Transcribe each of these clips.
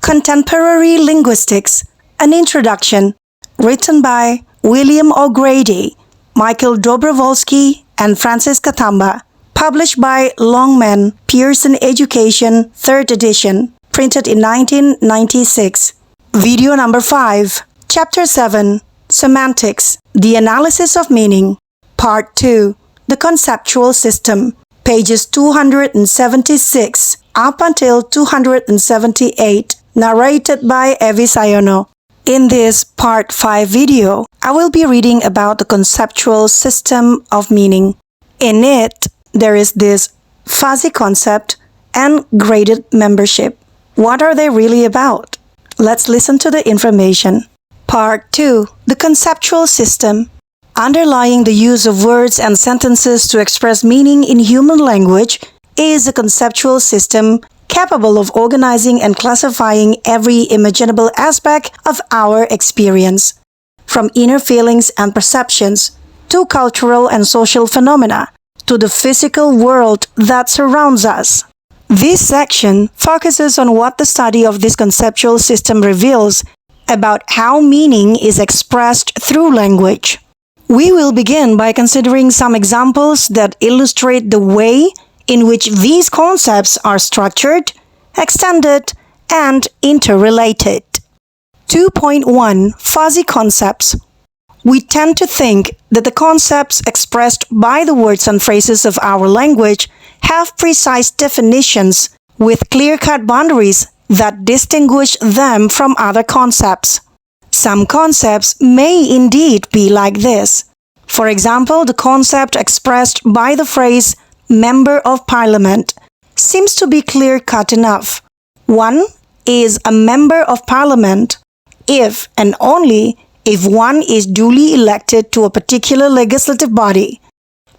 Contemporary Linguistics, An Introduction, written by William O'Grady, Michael Dobrovolsky, and Francis Katamba, published by Longman, Pearson Education, 3rd edition, printed in 1996. Video number 5, Chapter 7, Semantics, The Analysis of Meaning, Part 2, The Conceptual System, pages 276 up until 278, narrated by Evi Sayono. In this Part 5 video, I will be reading about the conceptual system of meaning. In it, there is this fuzzy concept and graded membership. What are they really about? Let's listen to the information. Part 2. The conceptual system. Underlying the use of words and sentences to express meaning in human language is a conceptual system capable of organizing and classifying every imaginable aspect of our experience, from inner feelings and perceptions to cultural and social phenomena to the physical world that surrounds us. This section focuses on what the study of this conceptual system reveals about how meaning is expressed through language. We will begin by considering some examples that illustrate the way in which these concepts are structured, extended, and interrelated. 2.1 Fuzzy Concepts. We tend to think that the concepts expressed by the words and phrases of our language have precise definitions with clear-cut boundaries that distinguish them from other concepts. Some concepts may indeed be like this. For example, the concept expressed by the phrase Member of Parliament seems to be clear-cut enough. One is a Member of Parliament if and only if one is duly elected to a particular legislative body.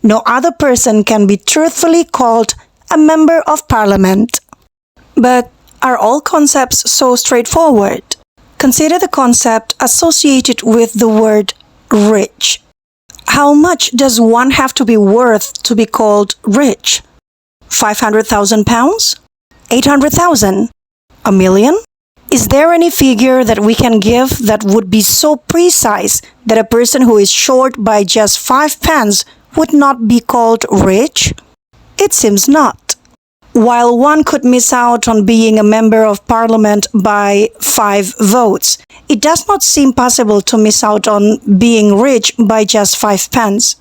No other person can be truthfully called a Member of Parliament. But are all concepts so straightforward? Consider the concept associated with the word rich. How much does one have to be worth to be called rich? 500,000 pounds? 800,000? A million? Is there any figure that we can give that would be so precise that a person who is short by just 5 pence would not be called rich? It seems not. While one could miss out on being a member of parliament by 5 votes, it does not seem possible to miss out on being rich by just 5 pence.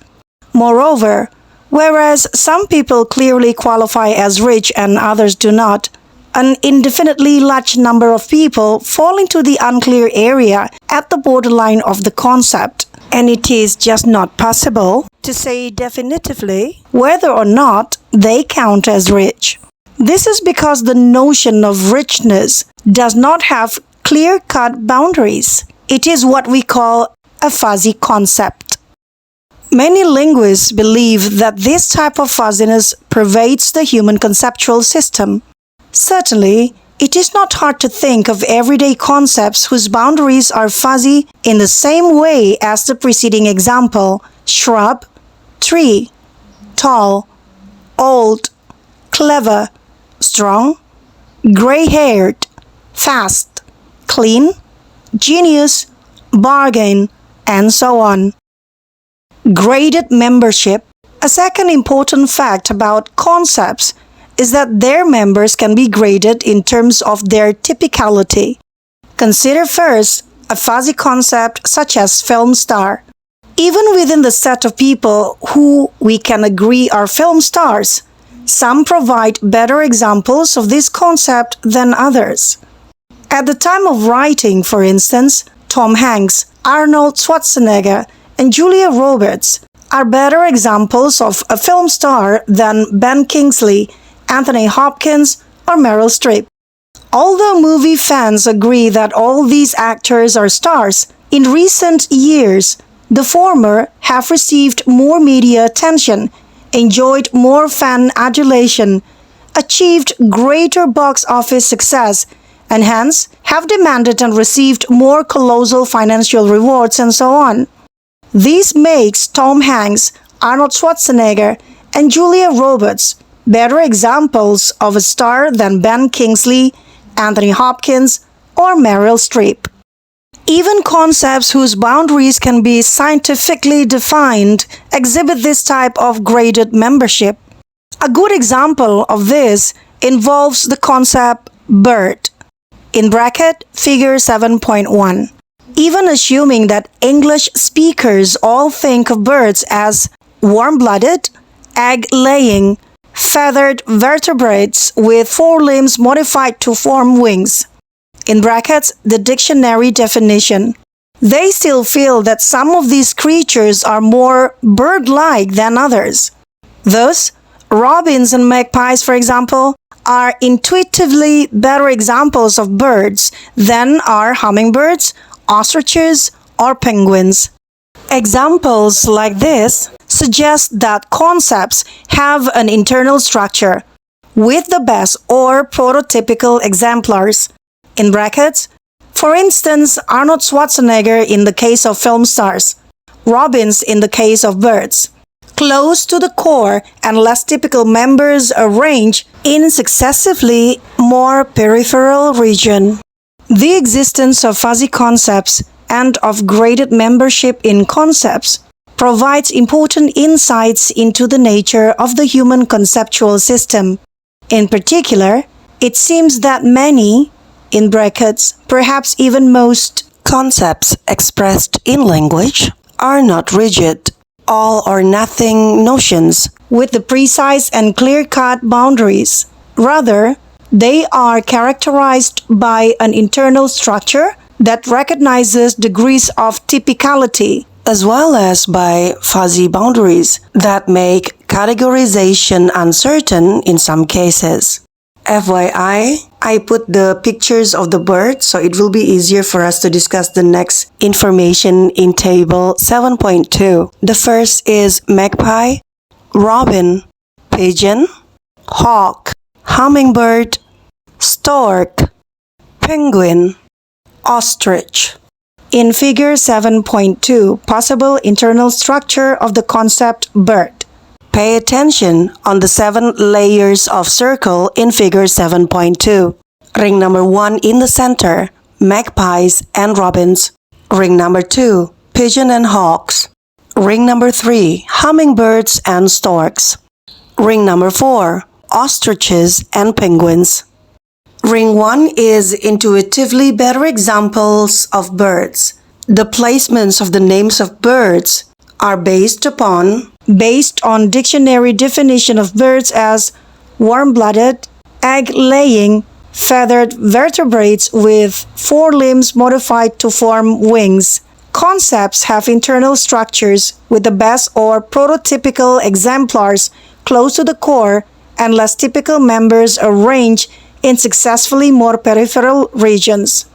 Moreover, whereas some people clearly qualify as rich and others do not, an indefinitely large number of people fall into the unclear area at the borderline of the concept, and it is just not possible to say definitively whether or not they count as rich. This is because the notion of richness does not have clear-cut boundaries. It is what we call a fuzzy concept. Many linguists believe that this type of fuzziness pervades the human conceptual system. Certainly, it is not hard to think of everyday concepts whose boundaries are fuzzy in the same way as the preceding example: shrub, tree, tall, old, clever, strong, gray-haired, fast, clean, genius, bargain, and so on. Graded membership. A second important fact about concepts is that their members can be graded in terms of their typicality. Consider first a fuzzy concept such as film star. Even within the set of people who we can agree are film stars, some provide better examples of this concept than others. At the time of writing, for instance, Tom Hanks, Arnold Schwarzenegger, and Julia Roberts are better examples of a film star than Ben Kingsley, Anthony Hopkins, or Meryl Streep. Although movie fans agree that all these actors are stars, in recent years, the former have received more media attention, enjoyed more fan adulation, achieved greater box office success, and hence have demanded and received more colossal financial rewards and so on. This makes Tom Hanks, Arnold Schwarzenegger, and Julia Roberts better examples of a star than Ben Kingsley, Anthony Hopkins, or Meryl Streep. Even concepts whose boundaries can be scientifically defined exhibit this type of graded membership. A good example of this involves the concept bird, in bracket figure 7.1. Even assuming that English speakers all think of birds as warm-blooded, egg-laying, feathered vertebrates with forelimbs modified to form wings, in brackets the dictionary definition, they still feel that some of these creatures are more bird-like than others. Thus, robins and magpies, for example, are intuitively better examples of birds than are hummingbirds, ostriches, or penguins. Examples like this suggest that concepts have an internal structure, with the best or prototypical exemplars. In brackets, for instance, Arnold Schwarzenegger in the case of film stars, robins in the case of birds. Close to the core and less typical members arranged in successively more peripheral region. The existence of fuzzy concepts and of graded membership in concepts provides important insights into the nature of the human conceptual system. In particular, it seems that many, in brackets, perhaps even most, concepts expressed in language are not rigid, all-or-nothing notions with the precise and clear-cut boundaries. Rather, they are characterized by an internal structure that recognizes degrees of typicality, as well as by fuzzy boundaries that make categorization uncertain in some cases. FYI, I put the pictures of the birds so it will be easier for us to discuss the next information in table 7.2. The first is magpie, robin, pigeon, hawk, hummingbird, stork, penguin, ostrich. In figure 7.2, possible internal structure of the concept bird. Pay attention on the 7 layers of circle in figure 7.2. Ring number 1 in the center, magpies and robins. Ring number 2, pigeon and hawks. Ring number 3, hummingbirds and storks. Ring number 4, ostriches and penguins. Ring 1 is intuitively better examples of birds. The placements of the names of birds are based on dictionary definition of birds as warm-blooded, egg-laying, feathered vertebrates with forelimbs modified to form wings. Concepts have internal structures with the best or prototypical exemplars close to the core and less typical members arranged in successively more peripheral regions.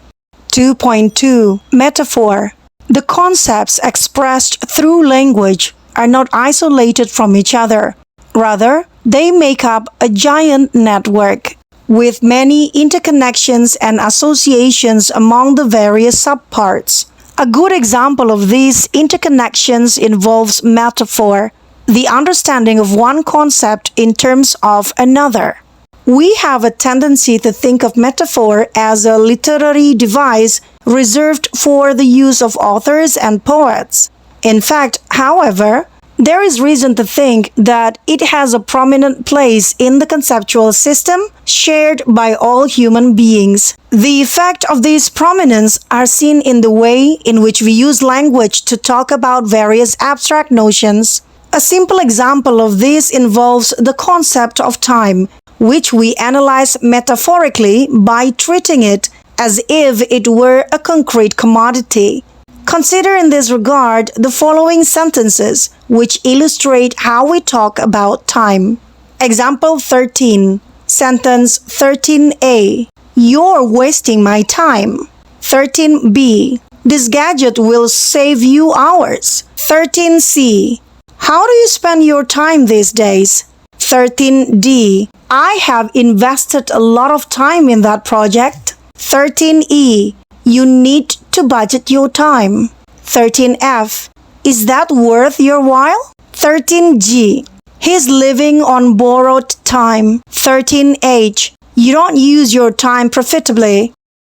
2.2 Metaphor. The concepts expressed through language are not isolated from each other. Rather, they make up a giant network with many interconnections and associations among the various subparts. A good example of these interconnections involves metaphor, the understanding of one concept in terms of another. We have a tendency to think of metaphor as a literary device reserved for the use of authors and poets. In fact, however, there is reason to think that it has a prominent place in the conceptual system shared by all human beings. The effect of this prominence are seen in the way in which we use language to talk about various abstract notions. A simple example of this involves the concept of time, which we analyze metaphorically by treating it as if it were a concrete commodity. Consider in this regard the following sentences which illustrate how we talk about time. Example 13. Sentence 13a. You're wasting my time. 13b. This gadget will save you hours. 13c. How do you spend your time these days? 13d. I have invested a lot of time in that project. 13e. You need to budget your time. 13f. Is that worth your while? 13g. He's living on borrowed time. 13h. You don't use your time profitably.